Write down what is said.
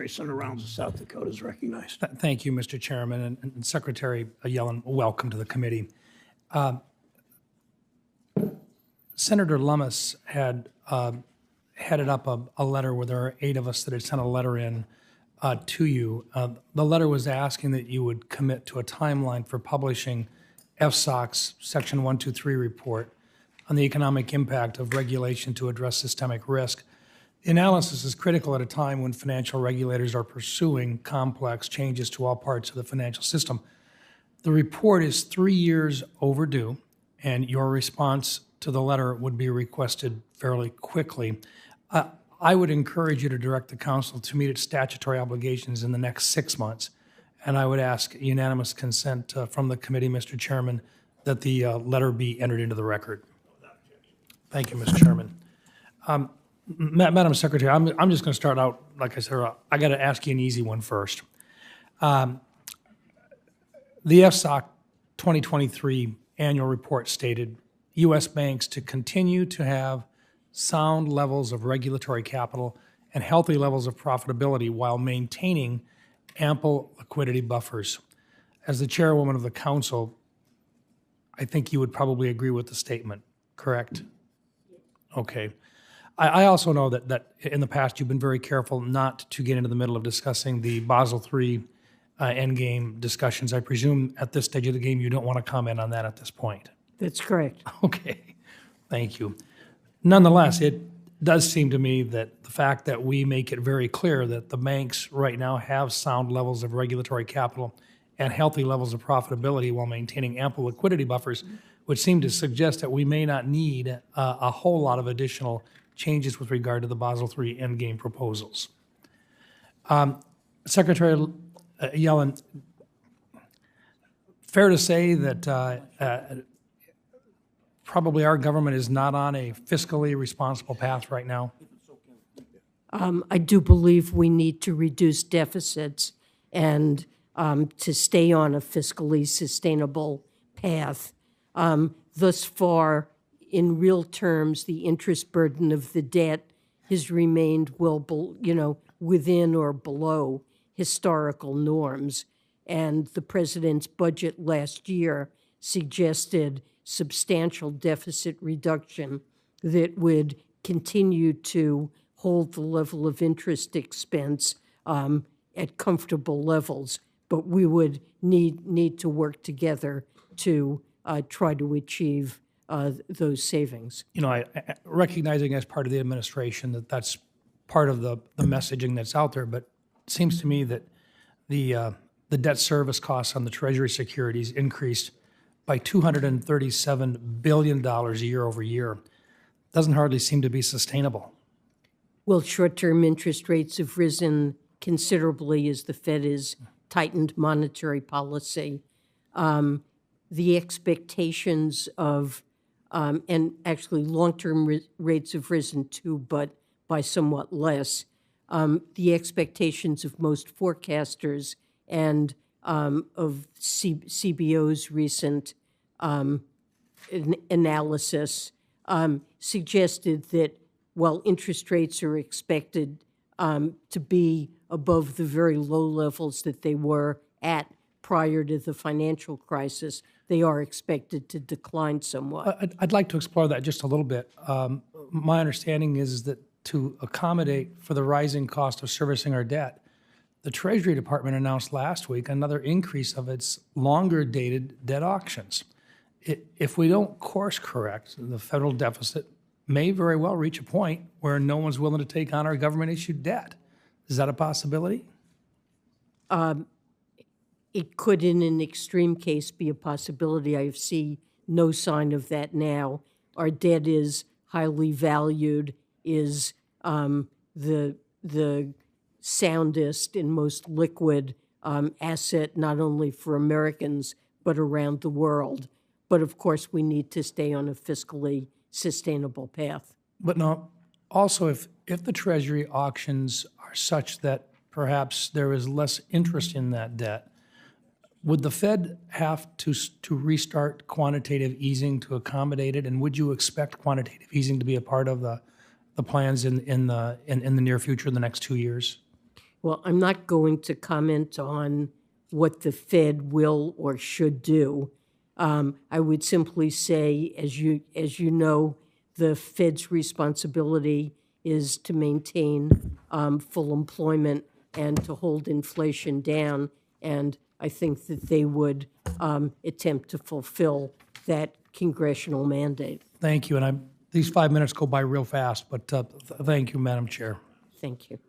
Senator Rounds of South Dakota is recognized. Thank you, Mr. Chairman, and Secretary Yellen. Welcome to the committee. Senator Lummis had headed up a letter where there are 8 of us that had sent a letter in to you. The letter was asking that you would commit to a timeline for publishing FSOC's Section 123 report on the economic impact of regulation to address systemic risk. The analysis is critical at a time when financial regulators are pursuing complex changes to all parts of the financial system. The report is 3 years overdue, and your response to the letter would be requested fairly quickly. I would encourage you to direct the Council to meet its statutory obligations in the next 6 months, and I would ask unanimous consent from the committee, Mr. Chairman, that the letter be entered into the record. Thank you, Mr. Chairman. Madam Secretary, I'm just going to start out, like I said, I got to ask you an easy one first. The FSOC 2023 annual report stated U.S. banks to continue to have sound levels of regulatory capital and healthy levels of profitability while maintaining ample liquidity buffers. As the chairwoman of the council, I think you would probably agree with the statement, correct? Okay. I also know that in the past you've been very careful not to get into the middle of discussing the Basel III endgame discussions. I presume at this stage of the game you don't want to comment on that at this point. That's correct. Okay, thank you. Nonetheless, it does seem to me that the fact that we make it very clear that the banks right now have sound levels of regulatory capital and healthy levels of profitability while maintaining ample liquidity buffers would seem to suggest that we may not need a whole lot of additional changes with regard to the Basel III endgame proposals. Secretary Yellen, fair to say that probably our government is not on a fiscally responsible path right now? I do believe we need to reduce deficits and to stay on a fiscally sustainable path. Thus far, in real terms, the interest burden of the debt has remained within or below historical norms. And the president's budget last year suggested substantial deficit reduction that would continue to hold the level of interest expense at comfortable levels. But we would need to work together to try to achieve those savings. You know, I recognizing as part of the administration that that's part of the messaging that's out there, but it seems to me that the debt service costs on the Treasury securities increased by $237 billion year over year. Doesn't hardly seem to be sustainable. Well, short-term interest rates have risen considerably as the Fed has tightened monetary policy. The expectations of, and actually long-term rates have risen too, but by somewhat less. The expectations of most forecasters and of CBO's recent analysis suggested that while interest rates are expected to be above the very low levels that they were at prior to the financial crisis, they are expected to decline somewhat. I'd like to explore that just a little bit. My understanding is that to accommodate for the rising cost of servicing our debt, the Treasury Department announced last week another increase of its longer-dated debt auctions. If we don't course correct, the federal deficit may very well reach a point where no one's willing to take on our government-issued debt. Is that a possibility? It could, in an extreme case, be a possibility. I see no sign of that now. Our debt is highly valued, is the soundest and most liquid asset, not only for Americans, but around the world. But of course, we need to stay on a fiscally sustainable path. But no, also if the Treasury auctions are such that perhaps there is less interest in that debt, would the Fed have to restart quantitative easing to accommodate it? And would you expect quantitative easing to be a part of the plans in the near future, in the next 2 years? Well, I'm not going to comment on what the Fed will or should do. I would simply say, as you know, the Fed's responsibility is to maintain full employment and to hold inflation down. And I think that they would attempt to fulfill that congressional mandate. Thank you, and these 5 minutes go by real fast, but thank you, Madam Chair. Thank you.